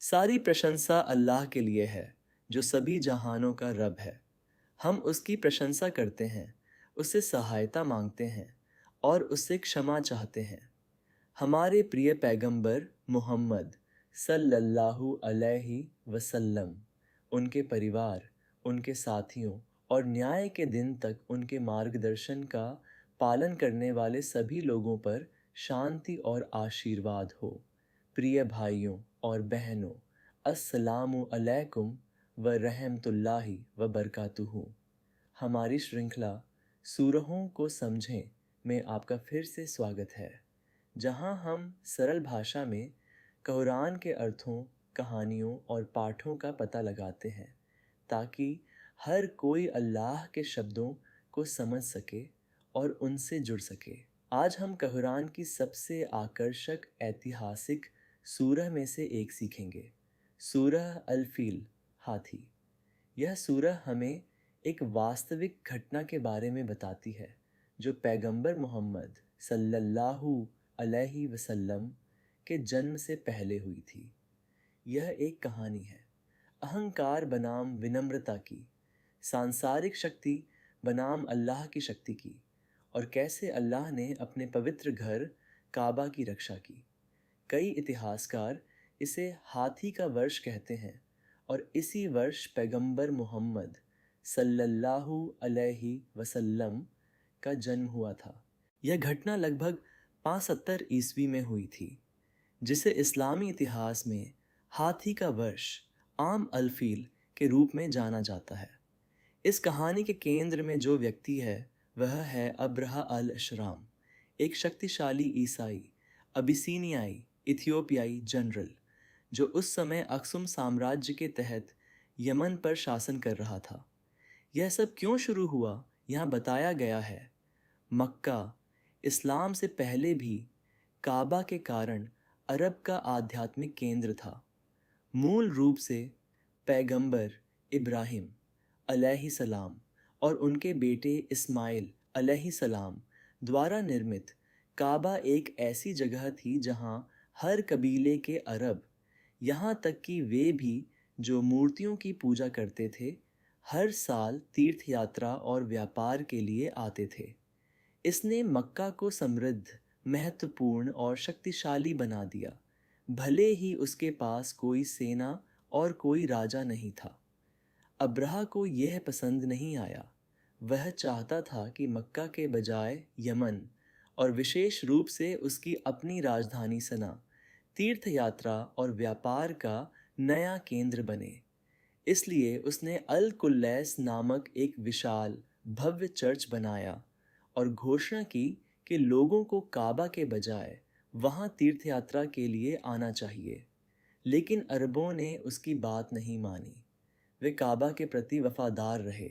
सारी प्रशंसा अल्लाह के लिए है जो सभी जहानों का रब है। हम उसकी प्रशंसा करते हैं, उससे सहायता मांगते हैं और उससे क्षमा चाहते हैं। हमारे प्रिय पैगंबर मोहम्मद सल्लल्लाहु अलैहि वसल्लम, उनके परिवार, उनके साथियों और न्याय के दिन तक उनके मार्गदर्शन का पालन करने वाले सभी लोगों पर शांति और आशीर्वाद हो। प्रिय भाइयों और बहनों, अस्सलामु अलैकुम व रहमतुल्लाहि व बरकातुहू। हमारी श्रृंखला सूरहों को समझें में आपका फिर से स्वागत है, जहां हम सरल भाषा में कुरान के अर्थों, कहानियों और पाठों का पता लगाते हैं ताकि हर कोई अल्लाह के शब्दों को समझ सके और उनसे जुड़ सके। आज हम कुरान की सबसे आकर्षक ऐतिहासिक सूरह में से एक सीखेंगे, सूरह अल फील, हाथी। यह सूरह हमें एक वास्तविक घटना के बारे में बताती है जो पैगंबर मोहम्मद सल्लल्लाहु अलैहि वसल्लम के जन्म से पहले हुई थी। यह एक कहानी है अहंकार बनाम विनम्रता की, सांसारिक शक्ति बनाम अल्लाह की शक्ति की, और कैसे अल्लाह ने अपने पवित्र घर काबा की रक्षा की। कई इतिहासकार इसे हाथी का वर्ष कहते हैं और इसी वर्ष पैगंबर मोहम्मद सल्लल्लाहु अलैहि वसल्लम का जन्म हुआ था। यह घटना लगभग 75 ईस्वी में हुई थी, जिसे इस्लामी इतिहास में हाथी का वर्ष आम अल्फील के रूप में जाना जाता है। इस कहानी के केंद्र में जो व्यक्ति है वह है अब्रहा अल अशराम, एक शक्तिशाली ईसाई अबिसीनियाई इथियोपियाई जनरल जो उस समय अक्सुम साम्राज्य के तहत यमन पर शासन कर रहा था। यह सब क्यों शुरू हुआ यहाँ बताया गया है। मक्का इस्लाम से पहले भी काबा के कारण अरब का आध्यात्मिक केंद्र था। मूल रूप से पैगंबर इब्राहिम अलैहिस्सलाम और उनके बेटे इस्माइल अलैहिस्सलाम द्वारा निर्मित काबा एक ऐसी जगह थी जहां हर कबीले के अरब, यहाँ तक कि वे भी जो मूर्तियों की पूजा करते थे, हर साल तीर्थ यात्रा और व्यापार के लिए आते थे। इसने मक्का को समृद्ध, महत्वपूर्ण और शक्तिशाली बना दिया, भले ही उसके पास कोई सेना और कोई राजा नहीं था। अब्राहा को यह पसंद नहीं आया। वह चाहता था कि मक्का के बजाय यमन और विशेष रूप से उसकी अपनी राजधानी सना तीर्थ यात्रा और व्यापार का नया केंद्र बने। इसलिए उसने अल कुल्लैस नामक एक विशाल भव्य चर्च बनाया और घोषणा की कि लोगों को काबा के बजाय वहाँ तीर्थयात्रा के लिए आना चाहिए। लेकिन अरबों ने उसकी बात नहीं मानी। वे काबा के प्रति वफादार रहे।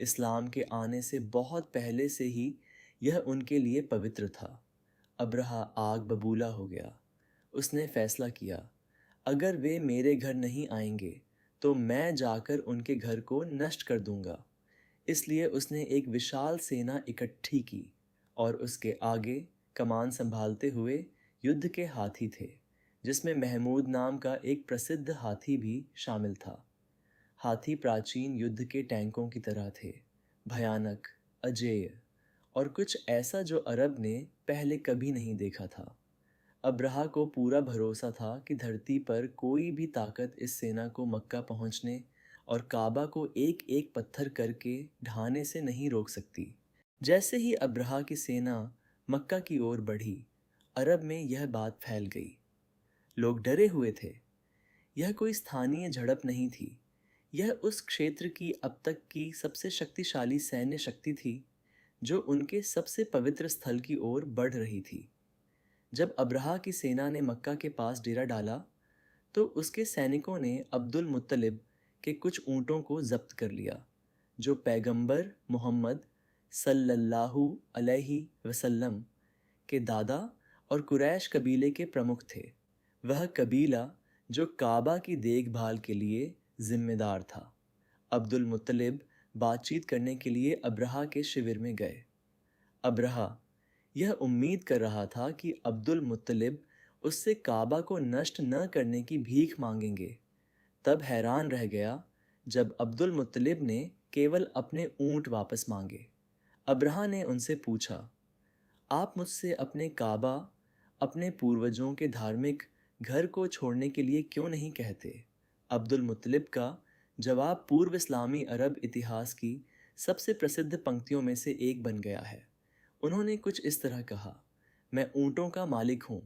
इस्लाम के आने से बहुत पहले से ही यह उनके लिए पवित्र था। अब्राहा आग बबूला हो गया। उसने फैसला किया, अगर वे मेरे घर नहीं आएंगे तो मैं जाकर उनके घर को नष्ट कर दूंगा। इसलिए उसने एक विशाल सेना इकट्ठी की और उसके आगे कमान संभालते हुए युद्ध के हाथी थे, जिसमें महमूद नाम का एक प्रसिद्ध हाथी भी शामिल था। हाथी प्राचीन युद्ध के टैंकों की तरह थे, भयानक, अजेय और कुछ ऐसा जो अरब ने पहले कभी नहीं देखा था। अब्राहा को पूरा भरोसा था कि धरती पर कोई भी ताकत इस सेना को मक्का पहुंचने और काबा को एक एक पत्थर करके ढाने से नहीं रोक सकती। जैसे ही अब्राहा की सेना मक्का की ओर बढ़ी, अरब में यह बात फैल गई। लोग डरे हुए थे। यह कोई स्थानीय झड़प नहीं थी। यह उस क्षेत्र की अब तक की सबसे शक्तिशाली सैन्य शक्ति थी जो उनके सबसे पवित्र स्थल की ओर बढ़ रही थी। जब अब्राहा की सेना ने मक्का के पास डेरा डाला तो उसके सैनिकों ने अब्दुल मुत्तलिब के कुछ ऊँटों को जब्त कर लिया, जो पैगंबर मोहम्मद सल्लल्लाहु अलैहि वसल्लम के दादा और कुरैश कबीले के प्रमुख थे। वह कबीला जो काबा की देखभाल के लिए जिम्मेदार था। अब्दुल मुत्तलिब बातचीत करने के लिए अब्राहा के शिविर में गए। अब्राहा यह उम्मीद कर रहा था कि अब्दुल मुत्तलिब उससे काबा को नष्ट न करने की भीख मांगेंगे। तब हैरान रह गया जब अब्दुल मुत्तलिब ने केवल अपने ऊंट वापस मांगे। अब्रहा ने उनसे पूछा, आप मुझसे अपने काबा, अपने पूर्वजों के धार्मिक घर को छोड़ने के लिए क्यों नहीं कहते? अब्दुल मुत्तलिब का जवाब पूर्व इस्लामी अरब इतिहास की सबसे प्रसिद्ध पंक्तियों में से एक बन गया है। उन्होंने कुछ इस तरह कहा, मैं ऊँटों का मालिक हूँ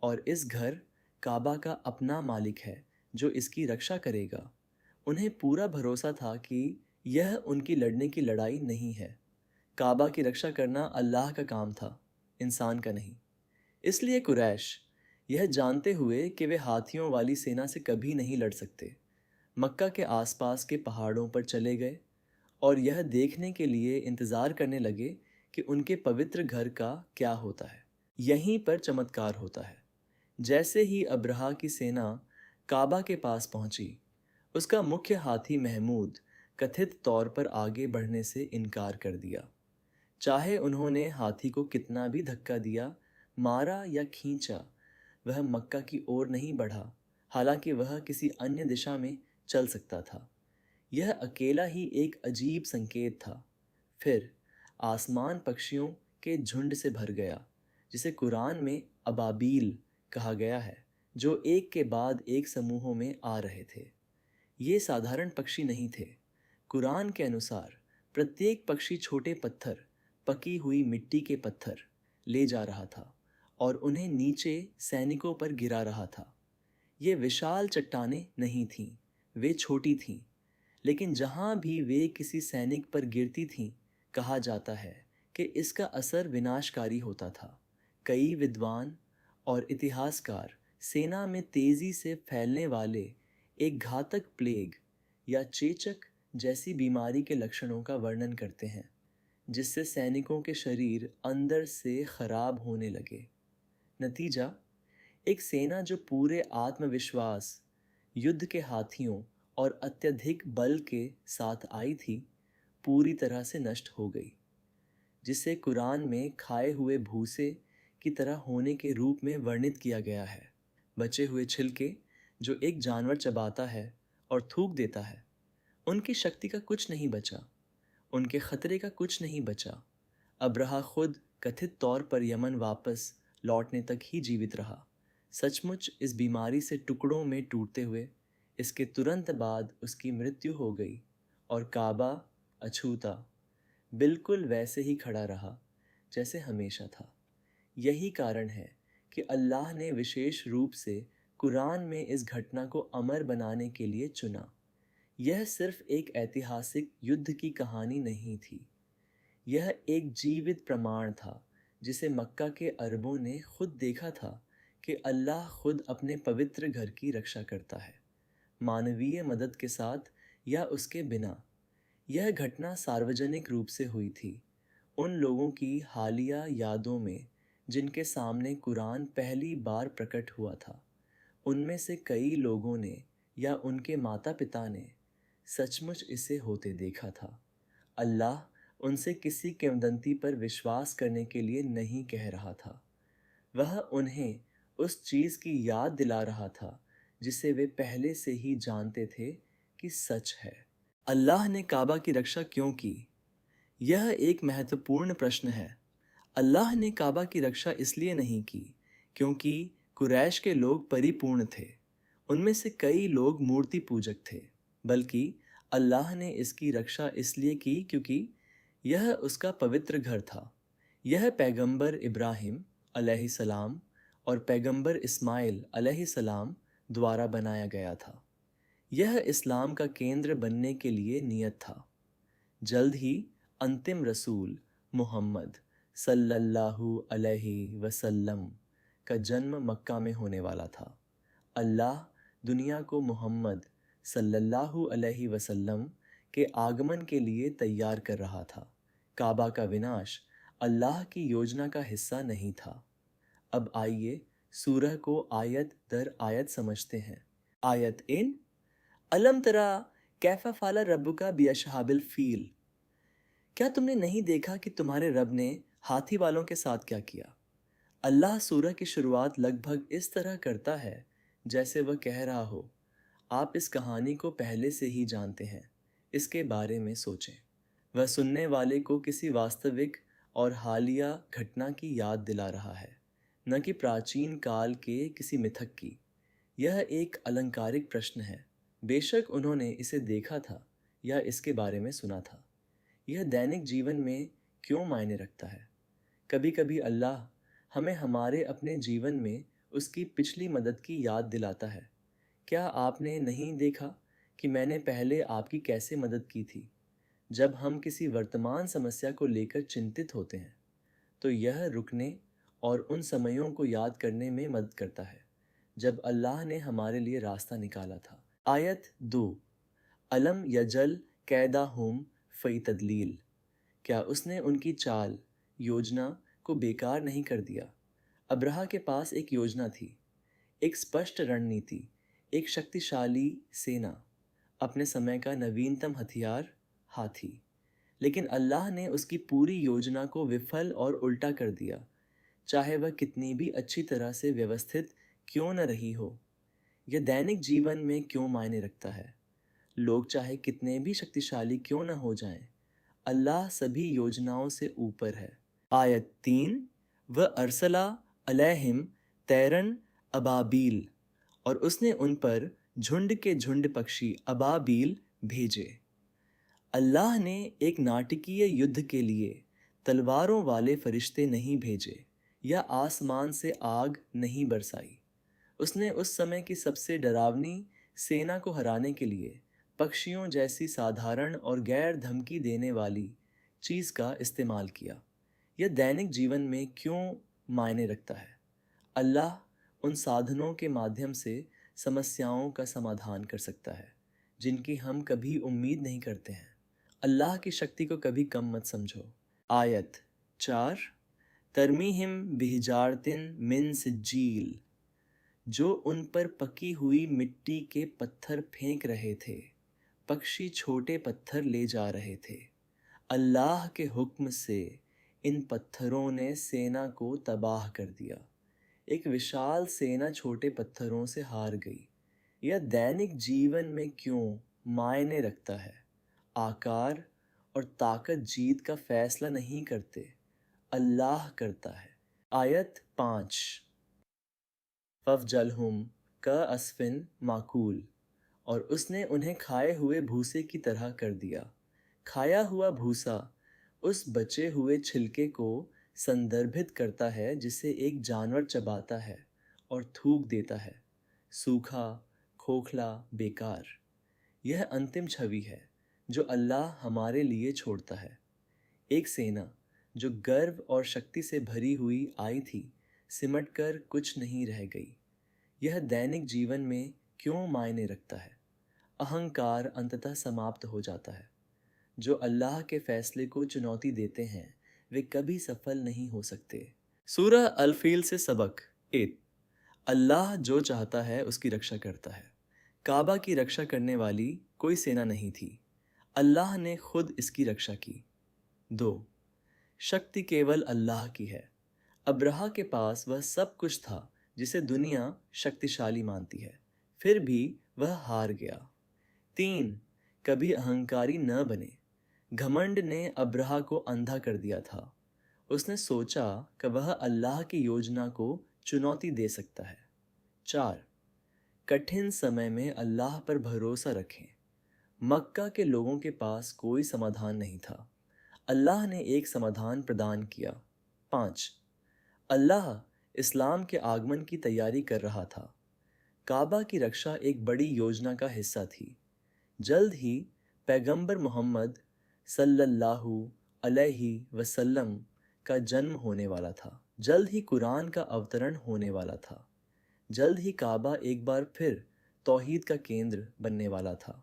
और इस घर काबा का अपना मालिक है जो इसकी रक्षा करेगा। उन्हें पूरा भरोसा था कि यह उनकी लड़ने की लड़ाई नहीं है। काबा की रक्षा करना अल्लाह का काम था, इंसान का नहीं। इसलिए कुरैश, यह जानते हुए कि वे हाथियों वाली सेना से कभी नहीं लड़ सकते, मक्का के आसपास के पहाड़ों पर चले गए और यह देखने के लिए इंतज़ार करने लगे कि उनके पवित्र घर का क्या होता है। यहीं पर चमत्कार होता है। जैसे ही अब्रहा की सेना काबा के पास पहुंची, उसका मुख्य हाथी महमूद कथित तौर पर आगे बढ़ने से इनकार कर दिया। चाहे उन्होंने हाथी को कितना भी धक्का दिया, मारा या खींचा, वह मक्का की ओर नहीं बढ़ा, हालांकि वह किसी अन्य दिशा में चल सकता था। यह अकेला ही एक अजीब संकेत था। फिर आसमान पक्षियों के झुंड से भर गया, जिसे कुरान में अबाबील कहा गया है, जो एक के बाद एक समूहों में आ रहे थे। ये साधारण पक्षी नहीं थे। कुरान के अनुसार प्रत्येक पक्षी छोटे पत्थर, पकी हुई मिट्टी के पत्थर ले जा रहा था और उन्हें नीचे सैनिकों पर गिरा रहा था। ये विशाल चट्टानें नहीं थीं, वे छोटी थीं, लेकिन जहाँ भी वे किसी सैनिक पर गिरती थीं, कहा जाता है कि इसका असर विनाशकारी होता था। कई विद्वान और इतिहासकार सेना में तेज़ी से फैलने वाले एक घातक प्लेग या चेचक जैसी बीमारी के लक्षणों का वर्णन करते हैं, जिससे सैनिकों के शरीर अंदर से खराब होने लगे। नतीजा, एक सेना जो पूरे आत्मविश्वास, युद्ध के हाथियों और अत्यधिक बल के साथ आई थी, पूरी तरह से नष्ट हो गई, जिसे कुरान में खाए हुए भूसे की तरह होने के रूप में वर्णित किया गया है। बचे हुए छिलके जो एक जानवर चबाता है और थूक देता है, उनकी शक्ति का कुछ नहीं बचा, उनके खतरे का कुछ नहीं बचा। अब्रहा खुद कथित तौर पर यमन वापस लौटने तक ही जीवित रहा। सचमुच इस बीमारी से टुकड़ों में टूटते हुए इसके तुरंत बाद उसकी मृत्यु हो गई और काबा अछूता बिल्कुल वैसे ही खड़ा रहा जैसे हमेशा था। यही कारण है कि अल्लाह ने विशेष रूप से कुरान में इस घटना को अमर बनाने के लिए चुना। यह सिर्फ एक ऐतिहासिक युद्ध की कहानी नहीं थी, यह एक जीवित प्रमाण था जिसे मक्का के अरबों ने खुद देखा था कि अल्लाह खुद अपने पवित्र घर की रक्षा करता है, मानवीय मदद के साथ या उसके बिना। यह घटना सार्वजनिक रूप से हुई थी, उन लोगों की हालिया यादों में जिनके सामने कुरान पहली बार प्रकट हुआ था। उनमें से कई लोगों ने या उनके माता पिता ने सचमुच इसे होते देखा था। अल्लाह उनसे किसी किंवदंती पर विश्वास करने के लिए नहीं कह रहा था, वह उन्हें उस चीज़ की याद दिला रहा था जिसे वे पहले से ही जानते थे कि सच है। अल्लाह ने काबा की रक्षा क्यों की? यह एक महत्वपूर्ण प्रश्न है। अल्लाह ने काबा की रक्षा इसलिए नहीं की क्योंकि कुरैश के लोग परिपूर्ण थे, उनमें से कई लोग मूर्ति पूजक थे, बल्कि अल्लाह ने इसकी रक्षा इसलिए की क्योंकि यह उसका पवित्र घर था। यह पैगंबर इब्राहिम अलैहिस्सलाम और पैगंबर इस्माइल अलैहिस्सलाम द्वारा बनाया गया था। यह इस्लाम का केंद्र बनने के लिए नियत था। जल्द ही अंतिम रसूल मोहम्मद सल्लल्लाहु अलैहि वसल्लम का जन्म मक्का में होने वाला था। अल्लाह दुनिया को मोहम्मद सल्लल्लाहु अलैहि वसल्लम के आगमन के लिए तैयार कर रहा था। काबा का विनाश अल्लाह की योजना का हिस्सा नहीं था। अब आइए सूरह को आयत दर आयत समझते हैं। आयत इन अलम तरा कैफा फाला रब्बुका बिअशहाबिल फील। क्या तुमने नहीं देखा कि तुम्हारे रब ने हाथी वालों के साथ क्या किया? अल्लाह सूरह की शुरुआत लगभग इस तरह करता है जैसे वह कह रहा हो, आप इस कहानी को पहले से ही जानते हैं, इसके बारे में सोचें। वह सुनने वाले को किसी वास्तविक और हालिया घटना की याद दिला रहा है, न कि प्राचीन काल के किसी मिथक की। यह एक अलंकारिक प्रश्न है। बेशक उन्होंने इसे देखा था या इसके बारे में सुना था। यह दैनिक जीवन में क्यों मायने रखता है? कभी कभी अल्लाह हमें हमारे अपने जीवन में उसकी पिछली मदद की याद दिलाता है। क्या आपने नहीं देखा कि मैंने पहले आपकी कैसे मदद की थी? जब हम किसी वर्तमान समस्या को लेकर चिंतित होते हैं तो यह रुकने और उन समयों को याद करने में मदद करता है जब अल्लाह ने हमारे लिए रास्ता निकाला था। आयत 2। अलम यजल कैदा हुम फ़ई तदलील। क्या उसने उनकी चाल योजना को बेकार नहीं कर दिया? अब्राहा के पास एक योजना थी, एक स्पष्ट रणनीति, एक शक्तिशाली सेना, अपने समय का नवीनतम हथियार हाथी। लेकिन अल्लाह ने उसकी पूरी योजना को विफल और उल्टा कर दिया, चाहे वह कितनी भी अच्छी तरह से व्यवस्थित क्यों न रही हो। यह दैनिक जीवन में क्यों मायने रखता है? लोग चाहे कितने भी शक्तिशाली क्यों न हो जाएं, अल्लाह सभी योजनाओं से ऊपर है। आयत 3। वह अरसला अलैहिम तैरन अबाबील, और उसने उन पर झुंड के झुंड पक्षी अबाबील भेजे। अल्लाह ने एक नाटकीय युद्ध के लिए तलवारों वाले फरिश्ते नहीं भेजे या आसमान से आग नहीं बरसाई। उसने उस समय की सबसे डरावनी सेना को हराने के लिए पक्षियों जैसी साधारण और गैर धमकी देने वाली चीज़ का इस्तेमाल किया। यह दैनिक जीवन में क्यों मायने रखता है? अल्लाह उन साधनों के माध्यम से समस्याओं का समाधान कर सकता है जिनकी हम कभी उम्मीद नहीं करते हैं। अल्लाह की शक्ति को कभी कम मत समझो। आयत 4। तरमीहिम बिहिजारतिन मिन सिज्जील। जो उन पर पकी हुई मिट्टी के पत्थर फेंक रहे थे, पक्षी छोटे पत्थर ले जा रहे थे। अल्लाह के हुक्म से इन पत्थरों ने सेना को तबाह कर दिया। एक विशाल सेना छोटे पत्थरों से हार गई। यह दैनिक जीवन में क्यों मायने रखता है? आकार और ताकत जीत का फैसला नहीं करते, अल्लाह करता है। आयत 5। फफजलहुम का अस्फिन माकूल, और उसने उन्हें खाए हुए भूसे की तरह कर दिया। खाया हुआ भूसा उस बचे हुए छिलके को संदर्भित करता है जिसे एक जानवर चबाता है और थूक देता है, सूखा, खोखला, बेकार। यह अंतिम छवि है जो अल्लाह हमारे लिए छोड़ता है। एक सेना जो गर्व और शक्ति से भरी हुई आई थी, सिमटकर कुछ नहीं रह गई। यह दैनिक जीवन में क्यों मायने रखता है? अहंकार अंततः समाप्त हो जाता है। जो अल्लाह के फैसले को चुनौती देते हैं वे कभी सफल नहीं हो सकते। सूरह अल-फील से सबक 1। अल्लाह जो चाहता है उसकी रक्षा करता है। काबा की रक्षा करने वाली कोई सेना नहीं थी, अल्लाह ने खुद इसकी रक्षा की। 2। शक्ति केवल अल्लाह की है। अब्राहा के पास वह सब कुछ था जिसे दुनिया शक्तिशाली मानती है, फिर भी वह हार गया। 3। कभी अहंकारी न बने। घमंड ने अब्राहा को अंधा कर दिया था। उसने सोचा कि वह अल्लाह की योजना को चुनौती दे सकता है। 4। कठिन समय में अल्लाह पर भरोसा रखें। मक्का के लोगों के पास कोई समाधान नहीं था, अल्लाह ने एक समाधान प्रदान किया। 5। अल्लाह इस्लाम के आगमन की तैयारी कर रहा था। काबा की रक्षा एक बड़ी योजना का हिस्सा थी। जल्द ही पैगंबर मोहम्मद सल्लल्लाहु अलैहि वसल्लम का जन्म होने वाला था। जल्द ही कुरान का अवतरण होने वाला था। जल्द ही काबा एक बार फिर तौहीद का केंद्र बनने वाला था।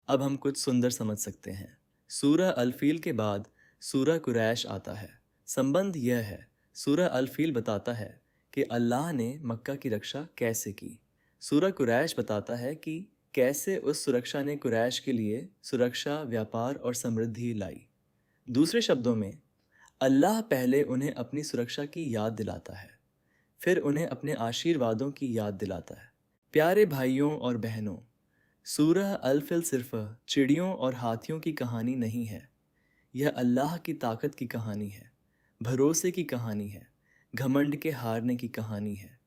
अब हम कुछ सुंदर समझ सकते हैं। सूरह अल-फील के बाद सूरह कुरैश आता है। संबंध यह है, सूरह अल-फील बताता है कि अल्लाह ने मक्का की रक्षा कैसे की। सूरह कुरैश बताता है कि कैसे उस सुरक्षा ने कुरैश के लिए सुरक्षा, व्यापार और समृद्धि लाई। दूसरे शब्दों में, अल्लाह पहले उन्हें अपनी सुरक्षा की याद दिलाता है, फिर उन्हें अपने आशीर्वादों की याद दिलाता है। प्यारे भाइयों और बहनों, सूरह अल-फिल सिर्फ चिड़ियों और हाथियों की कहानी नहीं है। यह अल्लाह की ताकत की कहानी है, भरोसे की कहानी है, घमंड के हारने की कहानी है।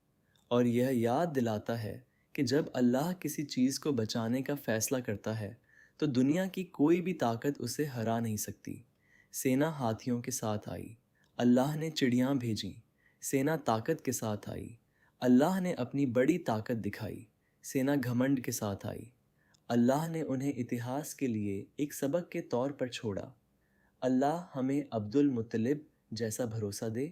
और यह याद दिलाता है कि जब अल्लाह किसी चीज़ को बचाने का फैसला करता है तो दुनिया की कोई भी ताकत उसे हरा नहीं सकती। सेना हाथियों के साथ आई, अल्लाह ने चिड़ियाँ भेजीं। सेना ताकत के साथ आई, अल्लाह ने अपनी बड़ी ताकत दिखाई। सेना घमंड के साथ आई, अल्लाह ने उन्हें इतिहास के लिए एक सबक के तौर पर छोड़ा। अल्लाह हमें अब्दुल मुत्तलिब जैसा भरोसा दे,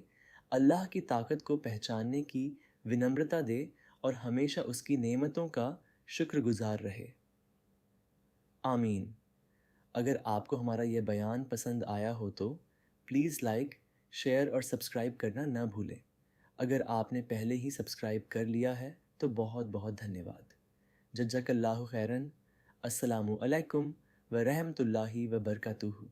अल्लाह की ताकत को पहचानने की विनम्रता दे और हमेशा उसकी नेमतों का शुक्रगुजार रहे। आमीन। अगर आपको हमारा यह बयान पसंद आया हो तो प्लीज़ लाइक, शेयर और सब्सक्राइब करना न भूलें। अगर आपने पहले ही सब्सक्राइब कर लिया है तो बहुत बहुत धन्यवाद। जज़ाकल्लाहु खैरन। अस्सलामु अलैकुम व रहमतुल्लाहि व बरकातुहू।